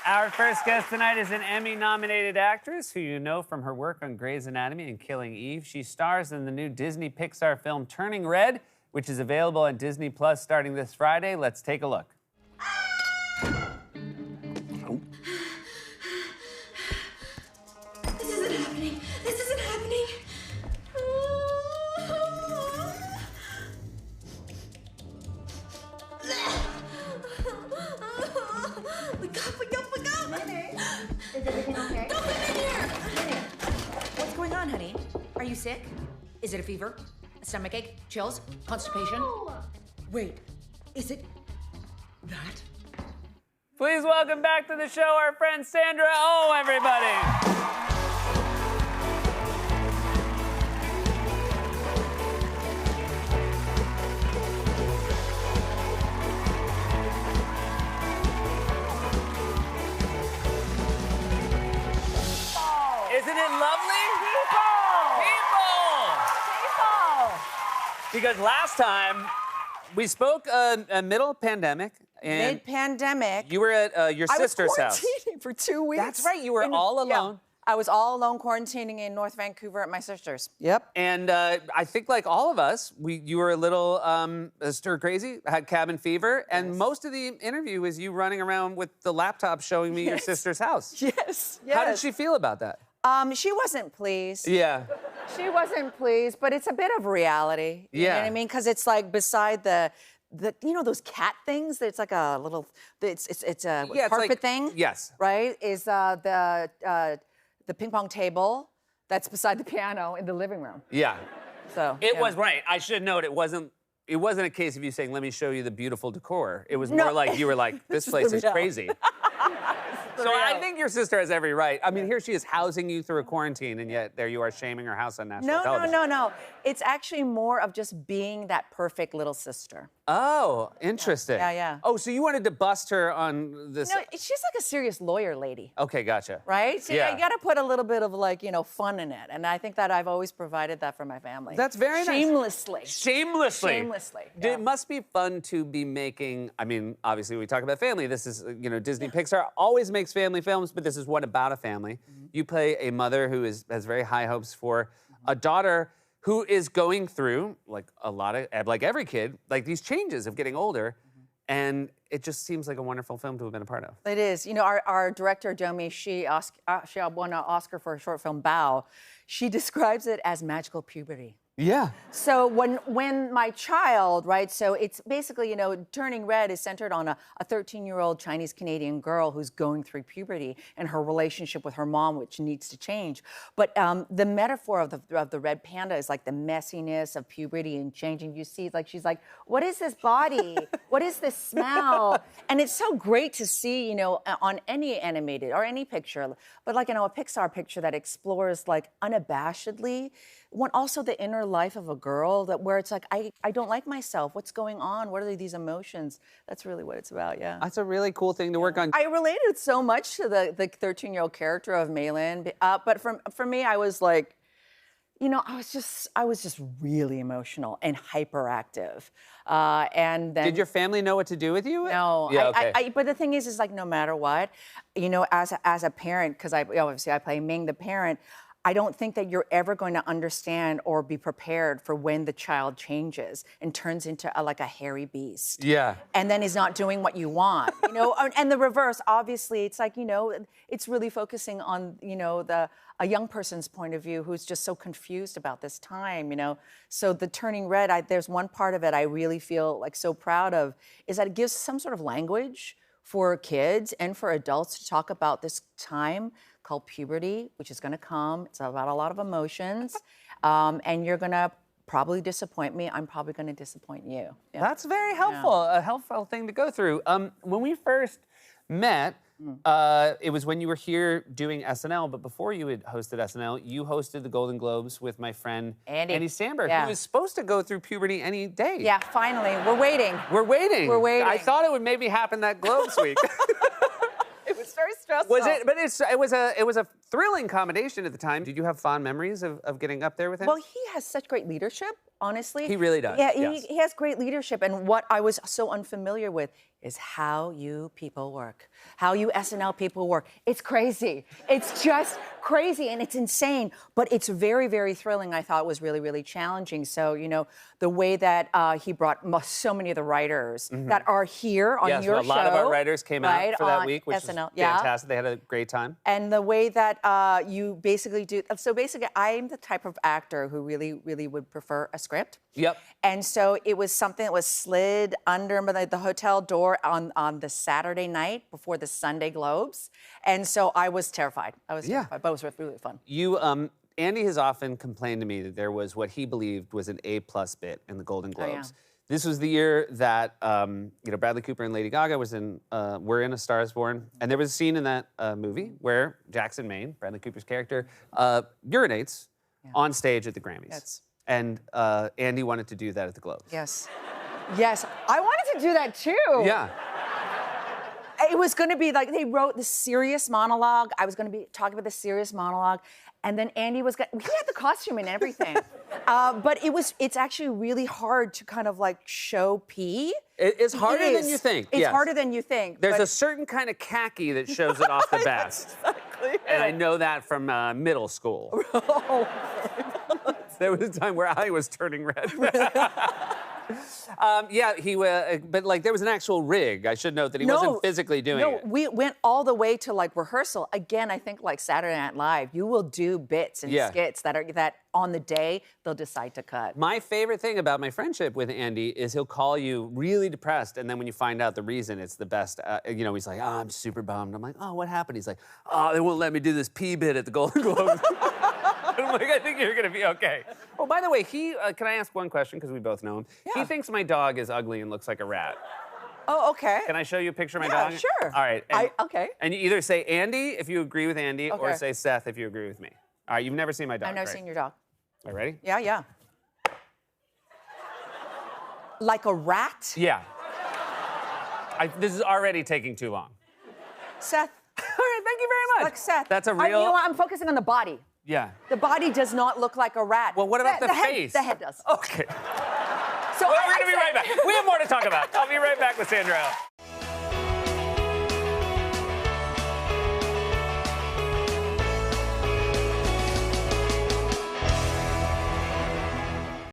Our first guest tonight is an Emmy-nominated actress who you know from her work on Grey's Anatomy and Killing Eve. She stars in the new Disney Pixar film Turning Red, which is available on Disney Plus starting this Friday. Let's take a look. This isn't happening. This isn't happening. Wake up. Is everything okay? Don't put me in here. What's going on, honey? Are you sick? Is it a fever? A stomachache? Chills? Constipation? Wait, is it that? Please welcome back to the show our friend Sandra Oh, everybody. Isn't it lovely? People! Because last time we spoke middle pandemic. And Mid-pandemic. you were at your sister's I house. was quarantining for 2 weeks. That's right, you were all alone. Yeah. I was all alone quarantining in North Vancouver at my sister's. Yep. And I think, like all of us, you were a little stir crazy, had cabin fever, and most of the interview was you running around with the laptop showing me your sister's house. Yes. How did she feel about that? She wasn't pleased. Yeah. She wasn't pleased, but it's a bit of reality. You know what I mean? Because it's like beside the you know those cat things? It's like a little, it's a carpet like, thing. Yes. Right? Is the ping pong table that's beside the piano in the living room. Yeah. So It yeah. was right. I should note it wasn't a case of you saying, "Let me show you the beautiful decor." It was more like you were like, "This place is crazy." So I think your sister has every right. I mean, here she is housing you through a quarantine, and yet there you are shaming her house on national television. No. It's actually more of just being that perfect little sister. Oh, interesting. Yeah. Oh, so you wanted to bust her on this? No, she's like a serious lawyer lady. Okay, gotcha. Right? So Yeah. you got to put a little bit of like, fun in it. And I think that I've always provided that for my family. That's very nice. Shamelessly. Shamelessly. Yeah. It must be fun to be making, I mean, obviously we talk about family. This is, Disney Pixar always makes family films, but this is one about a family. You play a mother who has very high hopes for a daughter who is going through, like every kid, like these changes of getting older. And it just seems like a wonderful film to have been a part of. It is. Our director, Domi, she won an Oscar for a short film, Bao. She describes it as magical puberty. Yeah. So when my child, right, so it's basically, Turning Red is centered on a 13-year-old Chinese-Canadian girl who's going through puberty and her relationship with her mom, which needs to change. But the metaphor of the red panda is like the messiness of puberty and changing. You see, like she's like, what is this body? What is this smell? And it's so great to see, on any animated or any picture, but like, a Pixar picture that explores like unabashedly, also the inner life of a girl where it's like, I don't like myself. What's going on? What are these emotions? That's really what it's about, yeah. That's a really cool thing to work on. I related so much to the 13-year-old character of Maylin, but for me, I was like, I was just really emotional and hyperactive. And then, Did your family know what to do with you? No. Yeah, okay. But the thing is like, no matter what, as a parent, because obviously I play Ming, the parent, I don't think that you're ever going to understand or be prepared for when the child changes and turns into like a hairy beast. Yeah. And then is not doing what you want, And the reverse, obviously, it's like, it's really focusing on, a young person's point of view who's just so confused about this time, So the Turning Red, there's one part of it I really feel like so proud of, is that it gives some sort of language for kids and for adults to talk about this time called puberty, which is going to come. It's about a lot of emotions, and you're going to probably disappoint me. I'm probably going to disappoint you. Yeah. That's very helpful, a helpful thing to go through. When we first met, it was when you were here doing SNL, but before you had hosted SNL, you hosted the Golden Globes with my friend Andy Samberg, who was supposed to go through puberty any day. Yeah, finally. We're waiting. We're waiting. We're waiting. I thought it would maybe happen that Globes week. It was very stressful. Was it? But it was a thrilling combination at the time. Did you have fond memories of getting up there with him? Well, he has such great leadership, honestly. He really does, Yeah, yes. he has great leadership. And what I was so unfamiliar with is how you people work, how you SNL people work. It's crazy. It's just crazy and it's insane, but it's very, very thrilling. I thought it was really, really challenging. So, you know, the way that he brought so many of the writers that are here on yes, your well, a lot of show, our writers came right, out for that on week, which SNL. was Yeah. fantastic. They had a great time. And the way that you basically do, so basically, I'm the type of actor who really, really would prefer a script. Yep. And so it was something that was slid under the hotel door on the Saturday night before the Sunday Globes. And so I was terrified. Terrified, but it was really fun. You, Andy has often complained to me that there was what he believed was an A+ bit in the Golden Oh, yeah. Globes. This was the year that you know, Bradley Cooper and Lady Gaga were in A Star Is Born, and there was a scene in that movie where Jackson Maine, Bradley Cooper's character, urinates on stage at the Grammys. Yes. And Andy wanted to do that at the Globes. Yes. Yes. I wanted to do that too. Yeah. It was going to be like they wrote the serious monologue. I was going to be talking about the serious monologue, and then Andy was going. He had the costume and everything, but it's actually really hard to kind of like show pee. It's harder It than is. you think. It's yes. harder than you think. There's but a certain kind of khaki that shows it off the bat. exactly. And I know that from middle school. There was a time where I was turning red. Yeah, but like there was an actual rig. I should note that he wasn't physically doing it. We went all the way to like rehearsal. Again, I think like Saturday Night Live, you will do bits and skits that on the day they'll decide to cut. My favorite thing about my friendship with Andy is he'll call you really depressed, and then when you find out the reason, it's the best. You know, he's like, "Oh, I'm super bummed." I'm like, "Oh, what happened?" He's like, "Oh, they won't let me do this pee bit at the Golden Globes." I'm like, I think you're gonna be okay. Oh, by the way, can I ask one question because we both know him? Yeah. He thinks my dog is ugly and looks like a rat. Oh, okay. Can I show you a picture of my Yeah, dog? sure. All right. Okay. And you either say Andy if you agree with Andy, or Okay. say Seth if you agree with me. All right, you've never seen my dog, I've never right? seen your dog. All right, ready? Yeah, yeah. Like a rat? Yeah. This is already taking too long. Seth. All right, thank you very much. Like Seth. That's a You real. know what? I'm focusing on the body. Yeah. The body does not look like a rat. Well, what about the head- face? The head does. Okay. So Well, I we're gonna be right back. We have more to talk about. I'll be right back with Sandra.